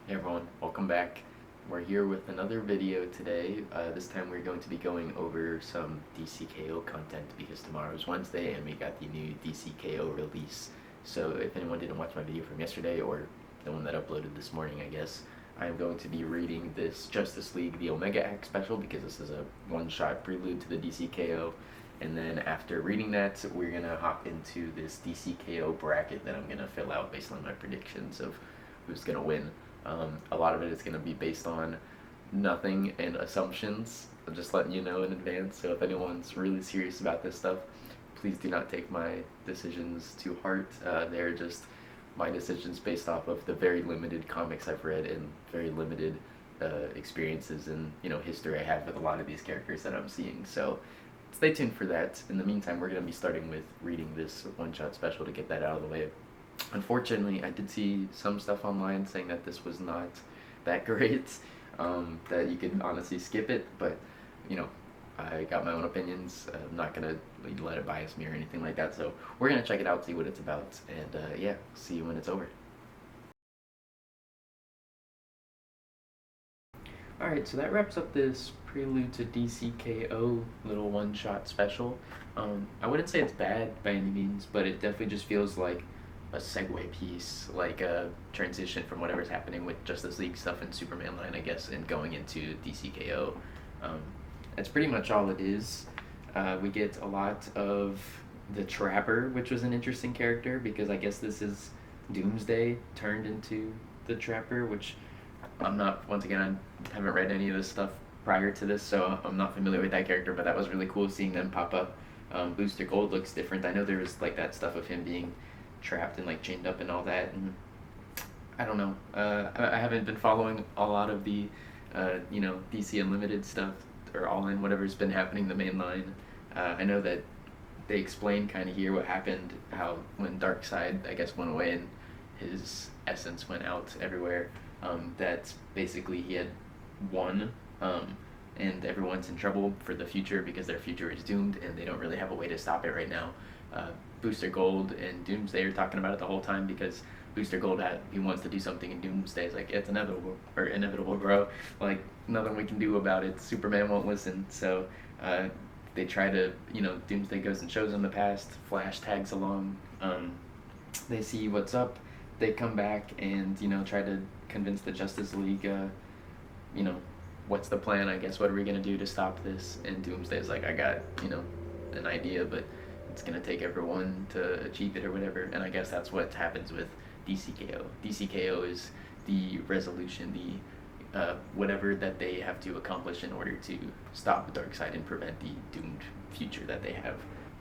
Hey everyone, welcome back. We're here with another video today. This time we're going to be going over some DCKO content because tomorrow is Wednesday and we got the new DCKO release. So if anyone didn't watch my video from yesterday or the one that uploaded this morning, I guess, I'm going to be reading this Justice League the Omega Act special because this is a one-shot prelude to the DCKO. And then after reading that, we're going to hop into this DCKO bracket that I'm going to fill out based on my predictions of who's going to win. A lot of it is going to be based on nothing and assumptions. I'm just letting you know in advance. So if anyone's really serious about this stuff, please do not take my decisions to heart. They're just my decisions based off of the very limited comics I've read and very limited experiences and history I have with a lot of these characters that I'm seeing. So stay tuned for that. In the meantime, we're going to be starting with reading this one-shot special to get that out of the way. Unfortunately, I did see some stuff online saying that this was not that great, that you could honestly skip it, but you know, I got my own opinions. I'm not gonna let it bias me or anything like that, so we're gonna check it out, see what it's about, and yeah, see you when it's over. Alright, so that wraps up this Prelude to DCKO little one-shot special. I wouldn't say it's bad by any means, but it definitely just feels like a segue piece, like a transition from whatever's happening with Justice League stuff and Superman line, I guess, and going into DCKO. Um, that's pretty much all it is. We get a lot of the Trapper, which was an interesting character because I guess this is Doomsday turned into the Trapper, which I'm not, once again, I haven't read any of this stuff prior to this, so I'm not familiar with that character, but that was really cool seeing them pop up. Booster Gold looks different. I know there was like that stuff of him being trapped and like chained up and all that, and I don't know. I haven't been following a lot of the, DC Unlimited stuff or All In, whatever's been happening the main line. I know that they explain kind of here what happened, how when Darkseid, I guess, went away and his essence went out everywhere, that basically he had won, and everyone's in trouble for the future because their future is doomed and they don't really have a way to stop it right now. Booster Gold and Doomsday are talking about it the whole time because Booster Gold he wants to do something and Doomsday is like, it's inevitable, bro. Like, nothing we can do about it. Superman won't listen. So they try to, Doomsday goes and shows them the past. Flash tags along. They see what's up. They come back and try to convince the Justice League. You know, what's the plan? I guess what are we gonna do to stop this? And Doomsday's like, I got an idea, but it's gonna take everyone to achieve it or whatever. And I guess that's what happens with DCKO. DCKO is the resolution, the whatever that they have to accomplish in order to stop Darkseid and prevent the doomed future that they have.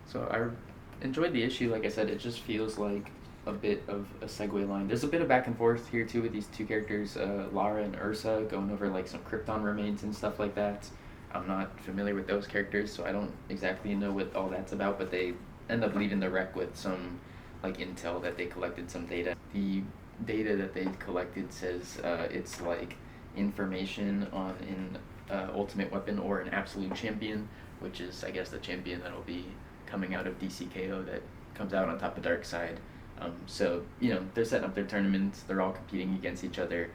So I enjoyed the issue. Like I said, it just feels like a bit of a segue line. There's a bit of back and forth here too with these two characters, Lara and Ursa, going over like some Krypton remains and stuff like that. I'm not familiar with those characters, so I don't exactly know what all that's about, but they end up leaving the wreck with some like intel that they collected, some data. The data that they collected says it's like information on an ultimate weapon or an absolute champion, which is I guess the champion that'll be coming out of DCKO that comes out on top of Darkseid. So they're setting up their tournaments. They're all competing against each other.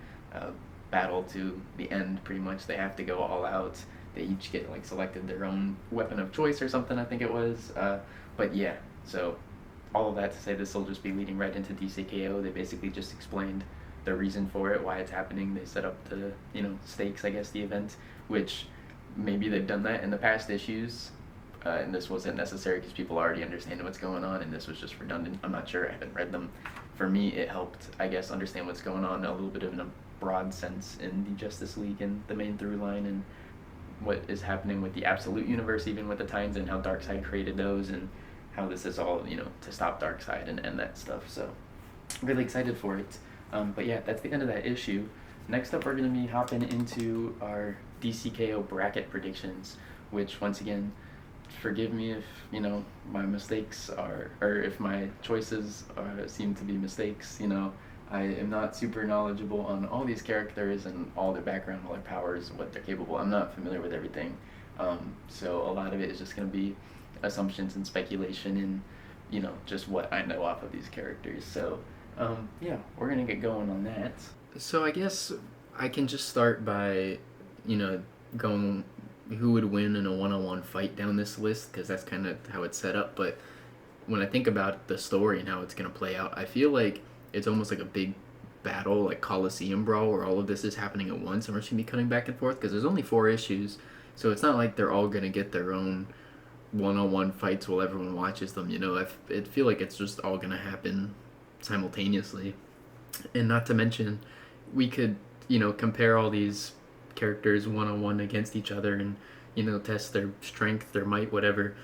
Battle to the end, pretty much. They have to go all out. They each get like selected their own weapon of choice or something, I think it was. But yeah, so all of that to say this will just be leading right into DCKO. They basically just explained the reason for it, why it's happening. They set up the stakes, I guess, the event, which maybe they've done that in the past issues. And this wasn't necessary because people already understand what's going on, and this was just redundant. I'm not sure. I haven't read them. For me, it helped, I guess, understand what's going on a little bit of in a broad sense in the Justice League and the main through line and what is happening with the Absolute Universe, even with the Titans, and how Darkseid created those, and how this is all, to stop Darkseid and end that stuff. So, really excited for it. But yeah, that's the end of that issue. Next up, we're going to be hopping into our DCKO bracket predictions, which, once again, forgive me if my mistakes are, or if my choices seem to be mistakes. I am not super knowledgeable on all these characters and all their background, all their powers, what they're capable. I'm not familiar with everything, so a lot of it is just going to be assumptions and speculation and just what I know off of these characters. So yeah, we're gonna get going on that. So I guess I can just start by, you know, going who would win in a one-on-one fight down this list because that's kind of how it's set up. But when I think about the story and how it's gonna play out, I feel like it's almost like a big battle, like Coliseum brawl, where all of this is happening at once, and we're just gonna be cutting back and forth because there's only 4 issues, so it's not like they're all gonna get their own one-on-one fights while everyone watches them. I feel like it's just all gonna happen simultaneously, and not to mention, we could compare all these characters one-on-one against each other and test their strength, their might, whatever,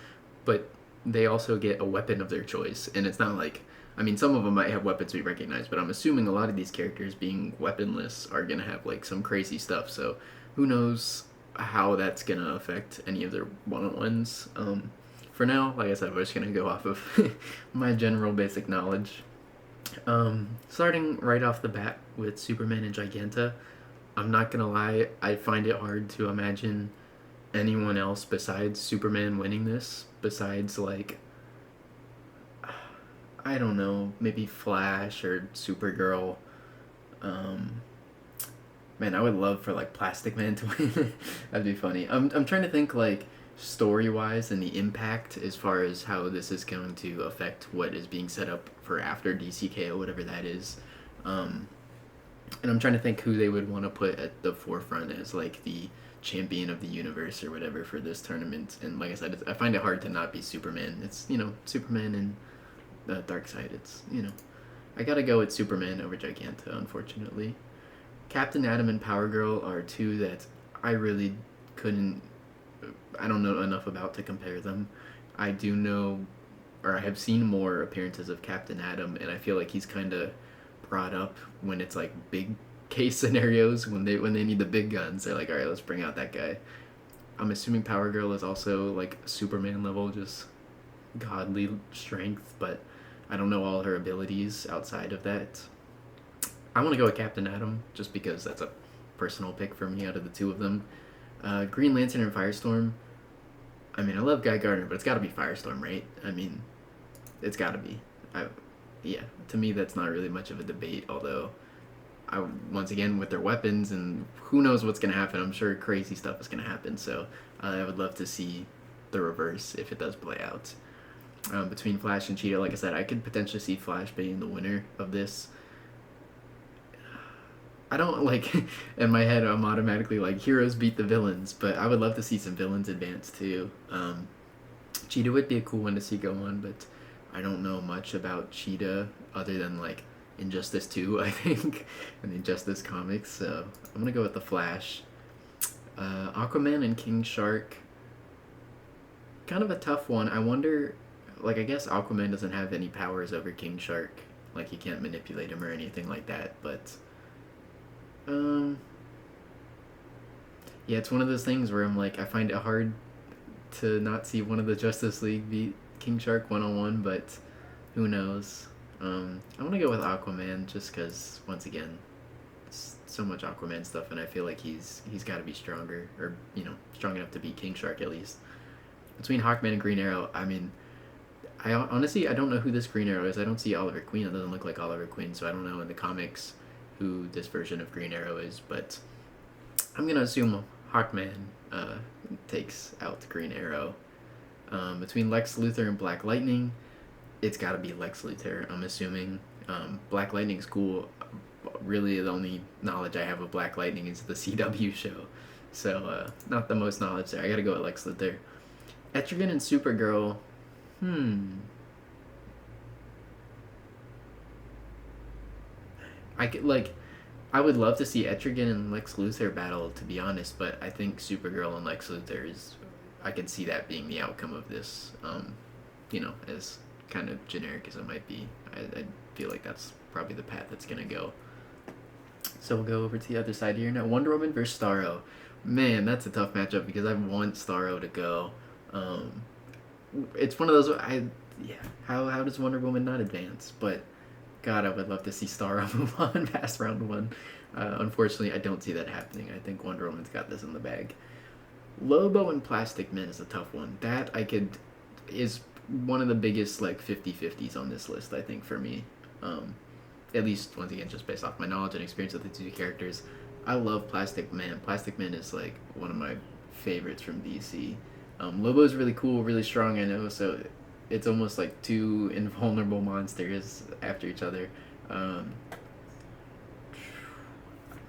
but they also get a weapon of their choice, and it's not like, I mean, some of them might have weapons we recognize, but I'm assuming a lot of these characters being weaponless are gonna have like some crazy stuff. So who knows how that's gonna affect any of their one-on-ones. For now, like I said, we're just gonna go off of my general basic knowledge. Starting right off the bat with Superman and Giganta, I'm not gonna lie, I find it hard to imagine anyone else besides Superman winning this. Besides, like, I don't know, maybe Flash or Supergirl. Um, Man, I would love for like Plastic Man to win. That'd be funny. I'm trying to think like story wise and the impact as far as how this is going to affect what is being set up for after DCKO, whatever that is. Um, and I'm trying to think who they would want to put at the forefront as like the champion of the universe or whatever for this tournament. And like I said, I find it hard to not be Superman. It's Superman and Dark Side. I gotta go with Superman over Giganta, unfortunately. Captain Atom and Power Girl are two that I really couldn't. I don't know enough about to compare them. I do know, or I have seen more appearances of Captain Atom, and I feel like he's kind of brought up when it's like big case scenarios when they need the big guns. They're like, all right, let's bring out that guy. I'm assuming Power Girl is also like Superman level, just godly strength, but I don't know all her abilities outside of that. I want to go with Captain Atom just because that's a personal pick for me out of the two of them. Green Lantern and Firestorm. I mean, I love Guy Gardner, but it's got to be Firestorm, right? I mean, it's got to be. Yeah, to me, that's not really much of a debate, although, once again, with their weapons, and who knows what's going to happen. I'm sure crazy stuff is going to happen, so I would love to see the reverse if it does play out. Between Flash and Cheetah, like I said, I could potentially see Flash being the winner of this. I don't like, in my head, I'm automatically like, heroes beat the villains, but I would love to see some villains advance too. Cheetah would be a cool one to see go on, but I don't know much about Cheetah other than like Injustice 2, I think, and Injustice Comics, so I'm gonna go with the Flash. Aquaman and King Shark, kind of a tough one. I wonder, like, I guess Aquaman doesn't have any powers over King Shark, like he can't manipulate him or anything like that, but yeah, it's one of those things where I'm like, I find it hard to not see one of the Justice League beat King Shark 1-on-1, but who knows. I want to go with Aquaman just because, once again, it's so much Aquaman stuff, and I feel like he's got to be stronger, or strong enough to beat King Shark at least. Between Hawkman and Green Arrow, I mean, I honestly I don't know who this Green Arrow is. I don't see Oliver Queen. It doesn't look like Oliver Queen, so I don't know in the comics who this version of Green Arrow is, but I'm gonna assume Hawkman takes out Green Arrow. Between Lex Luthor and Black Lightning, it's gotta be Lex Luthor, I'm assuming. Black Lightning's cool. Really, the only knowledge I have of Black Lightning is the CW show, so not the most knowledge there. I gotta go with Lex Luthor. Etrigan and Supergirl, I would love to see Etrigan and Lex Luthor battle, to be honest, but I think Supergirl and Lex Luthor I can see that being the outcome of this, as kind of generic as it might be. I feel like that's probably the path it's going to go. So we'll go over to the other side here now. Wonder Woman versus Starro. Man, that's a tough matchup because I want Starro to go. It's one of those, how does Wonder Woman not advance? But God, I would love to see Starro move on past round one. Unfortunately, I don't see that happening. I think Wonder Woman's got this in the bag. Lobo and Plastic Man is a tough one. That is one of the biggest like 50-50s on this list, I think, for me. at least once again just based off my knowledge and experience with the two characters, I love Plastic Man. Plastic Man is like one of my favorites from DC. Lobo's really cool, really strong, I know, so it's almost like two invulnerable monsters after each other. Um,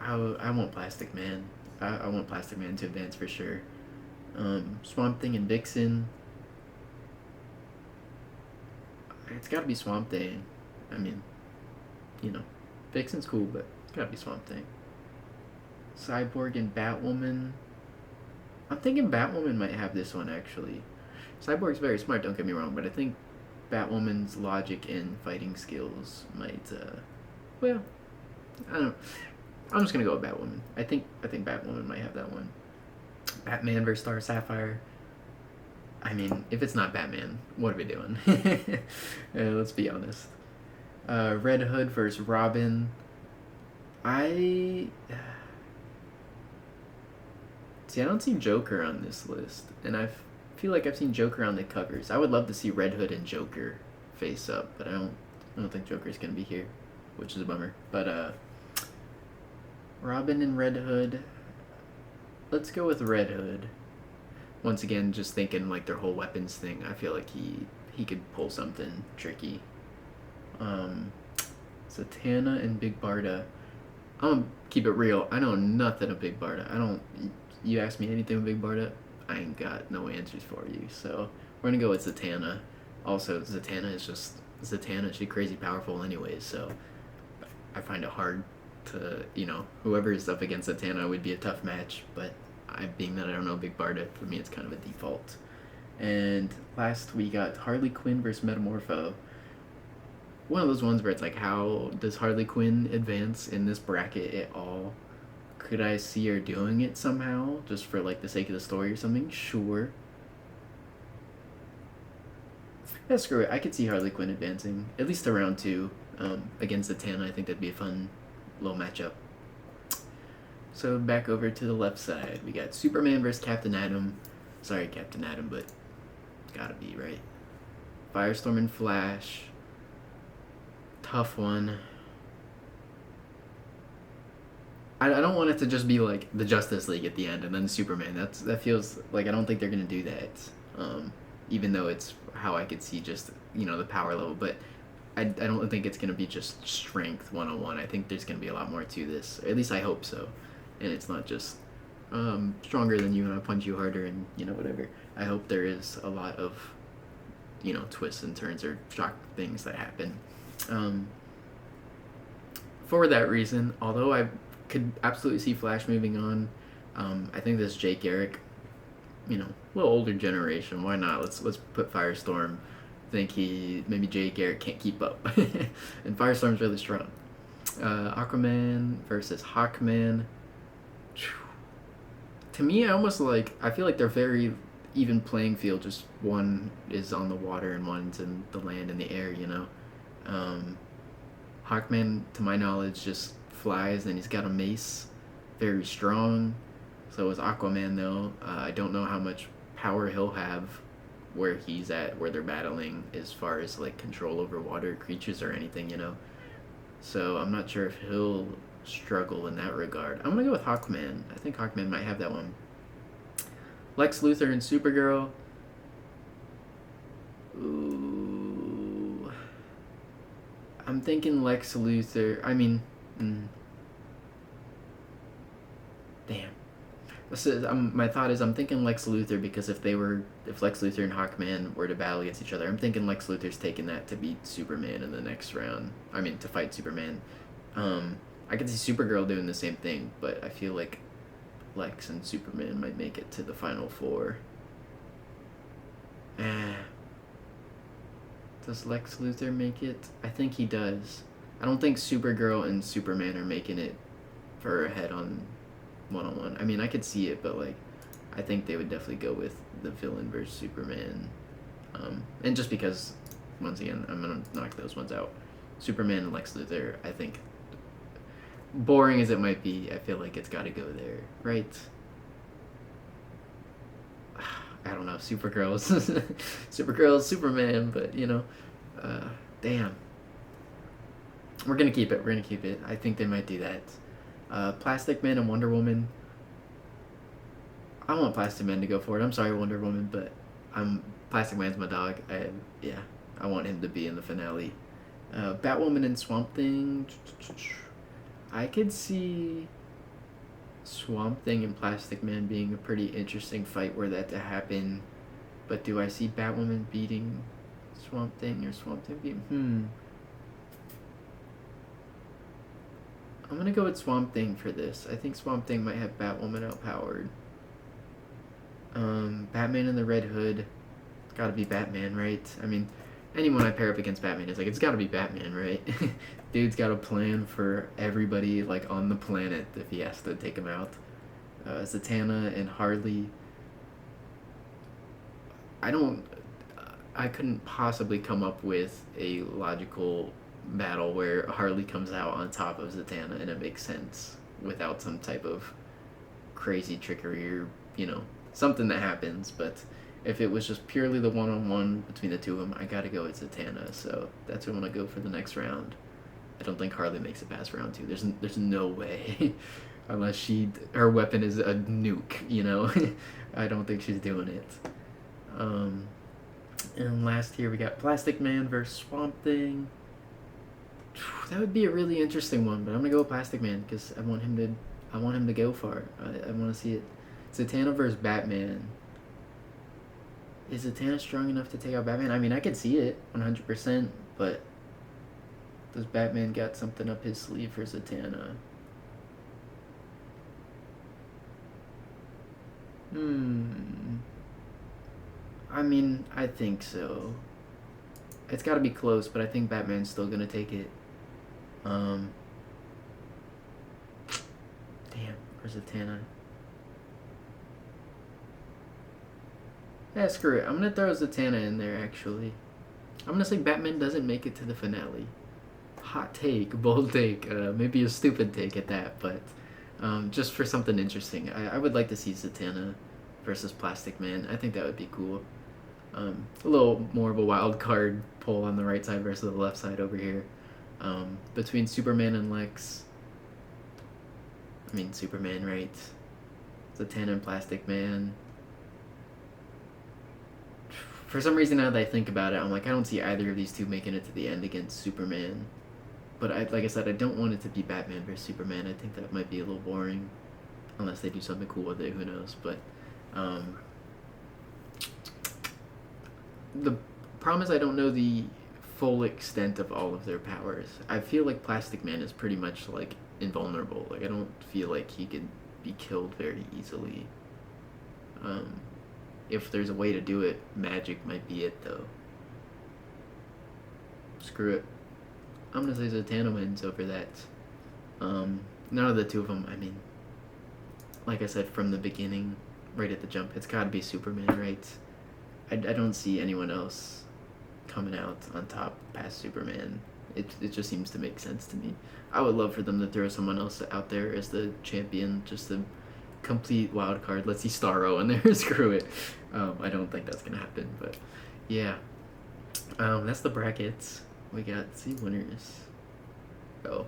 I want Plastic Man. I want Plastic Man to advance for sure. Swamp Thing and Vixen. It's got to be Swamp Thing. I mean, you know, Vixen's cool, but it's got to be Swamp Thing. Cyborg and Batwoman. I'm thinking Batwoman might have this one actually. Cyborg's very smart, don't get me wrong, but I think Batwoman's logic and fighting skills might. Well, I don't know. I'm just gonna go with Batwoman. I think Batwoman might have that one. Batman vs Star Sapphire. I mean, if it's not Batman, what are we doing? Let's be honest. Red Hood versus Robin. I see. I don't see Joker on this list, and I feel like I've seen Joker on the covers. I would love to see Red Hood and Joker face up, but I don't think Joker's gonna be here, which is a bummer. But Robin and Red Hood. Let's go with Red Hood. Once again, just thinking like their whole weapons thing. I feel like he could pull something tricky. Zatanna and Big Barda. I'm gonna keep it real. I know nothing of Big Barda. I don't. You ask me anything with Big Barda, I ain't got no answers for you. So we're gonna go with Zatanna. Also, Zatanna. She's crazy powerful anyways. So I find it hard to whoever is up against Zatanna would be a tough match. But being that I don't know Big Barda, for me it's kind of a default. And last we got Harley Quinn versus Metamorpho. One of those ones where it's like, how does Harley Quinn advance in this bracket at all? Could I see her doing it somehow, just for like the sake of the story or something? Sure. Yeah, screw it. I could see Harley Quinn advancing, at least to round 2, against Zatanna. I think that'd be a fun little matchup. So back over to the left side, we got Superman versus Captain Atom. Sorry, Captain Atom, but gotta be, right? Firestorm and Flash. Tough one. I don't want it to just be like the Justice League at the end and then Superman. That feels like I don't think they're gonna do that. Even though it's how I could see just the power level, but I don't think it's gonna be just strength 101. I think there's gonna be a lot more to this. Or at least I hope so. And it's not just stronger than you and I punch you harder and whatever. I hope there is a lot of twists and turns or shock things that happen. For that reason, although I could absolutely see Flash moving on, I think this Jay Garrick, a little older generation. Why not? Let's put Firestorm. I think maybe Jay Garrick can't keep up, and Firestorm's really strong. Aquaman versus Hawkman. To me, I feel like they're very even playing field. Just one is on the water and one's in the land and the air. Hawkman, to my knowledge, just flies and he's got a mace, very strong. So is Aquaman though. I don't know how much power he'll have where he's at, where they're battling, as far as like control over water creatures or anything. So I'm not sure if he'll struggle in that regard. I'm gonna go with Hawkman. I think Hawkman might have that one. Lex Luthor and Supergirl. Ooh. I'm thinking Lex Luthor. I mean, damn. My thought is I'm thinking Lex Luthor because if Lex Luthor and Hawkman were to battle against each other, I'm thinking Lex Luthor's taking that to beat Superman in the next round. I mean, to fight Superman. I could see Supergirl doing the same thing, but I feel like Lex and Superman might make it to the final 4. Does Lex Luthor make it? I think he does. I don't think Supergirl and Superman are making it for a head-on one-on-one. I mean, I could see it, but like, I think they would definitely go with the villain versus Superman. And just because, once again, I'm gonna knock those ones out. Superman and Lex Luthor, I think, boring as it might be, I feel like it's got to go there, right? I don't know, Supergirl's Superman, but damn. We're gonna keep it. We're gonna keep it. I think they might do that. Plastic Man and Wonder Woman. I want Plastic Man to go for it. I'm sorry, Wonder Woman, but Plastic Man's my dog. Yeah, I want him to be in the finale. Batwoman and Swamp Thing. I could see Swamp Thing and Plastic Man being a pretty interesting fight were that to happen. But do I see Batwoman beating Swamp Thing or Swamp Thing beating? I'm gonna go with Swamp Thing for this. I think Swamp Thing might have Batwoman outpowered. Batman and the Red Hood. It's gotta be Batman, right? I mean, anyone I pair up against Batman is like, it's gotta be Batman, right? Dude's got a plan for everybody, like, on the planet if he has to take him out. Zatanna and Harley. I couldn't possibly come up with a logical battle where Harley comes out on top of Zatanna and it makes sense without some type of crazy trickery or, something that happens. But if it was just purely the one-on-one between the two of them, I gotta go with Zatanna. So that's what I'm gonna go for the next round. I don't think Harley makes it past round 2. There's no way. Unless her weapon is a nuke, I don't think she's doing it. And last here we got Plastic Man versus Swamp Thing. That would be a really interesting one, but I'm gonna go with Plastic Man because I want him to go far. I want to see it. Zatanna versus Batman. Is Zatanna strong enough to take out Batman? I mean, I could see it 100%, but does Batman got something up his sleeve for Zatanna? I mean, I think so. It's got to be close, but I think Batman's still gonna take it. Damn, where's Zatanna? Yeah, screw it. I'm gonna throw Zatanna in there, actually. I'm gonna say Batman doesn't make it to the finale. Hot take, bold take, maybe a stupid take at that, but just for something interesting. I would like to see Zatanna versus Plastic Man. I think that would be cool. A little more of a wild card pull on the right side versus the left side over here. Between Superman and Lex. I mean, Superman, right? Zatanna and Plastic Man. For some reason, now that I think about it, I'm like, I don't see either of these two making it to the end against Superman. But like I said, I don't want it to be Batman versus Superman. I think that might be a little boring. Unless they do something cool with it, who knows. But the problem is I don't know the full extent of all of their powers. I feel like Plastic Man is pretty much, like, invulnerable. Like, I don't feel like he could be killed very easily. If there's a way to do it, magic might be it, though. Screw it. I'm gonna say Zatanna wins over that. None of the two of them, I mean, like I said from the beginning, right at the jump, it's gotta be Superman, right? I don't see anyone else coming out on top past Superman. It just seems to make sense to me. I would love for them to throw someone else out there as the champion, just a complete wild card. Let's see Starro in there. Screw it. I don't think that's gonna happen, but yeah. That's the brackets. We got winners. Oh.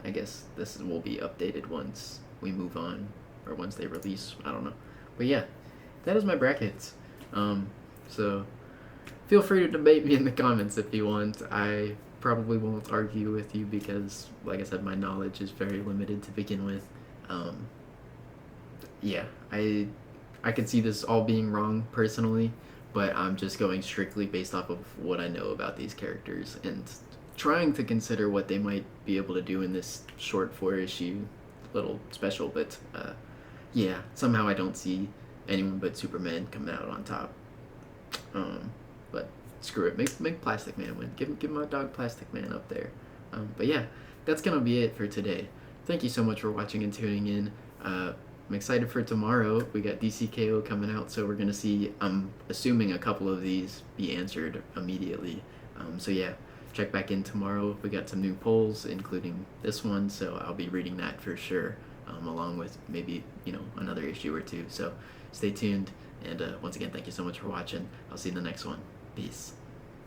I guess this will be updated once we move on, or once they release. I don't know. But yeah, that is my brackets. So feel free to debate me in the comments if you want. I probably won't argue with you because, like I said, my knowledge is very limited to begin with. Yeah, I could see this all being wrong personally, but I'm just going strictly based off of what I know about these characters and trying to consider what they might be able to do in this short 4-issue little special. But yeah, somehow I don't see anyone but Superman coming out on top. But screw it, make Plastic Man win. Give my dog Plastic Man up there. But yeah, that's gonna be it for today. Thank you so much for watching and tuning in. I'm excited for tomorrow. We got DCKO coming out, so we're gonna see, I'm assuming, a couple of these be answered immediately. So yeah, check back in tomorrow. We got some new polls, including this one, so I'll be reading that for sure, along with maybe, another issue or two. So stay tuned, and once again, thank you so much for watching. I'll see you in the next one. Peace.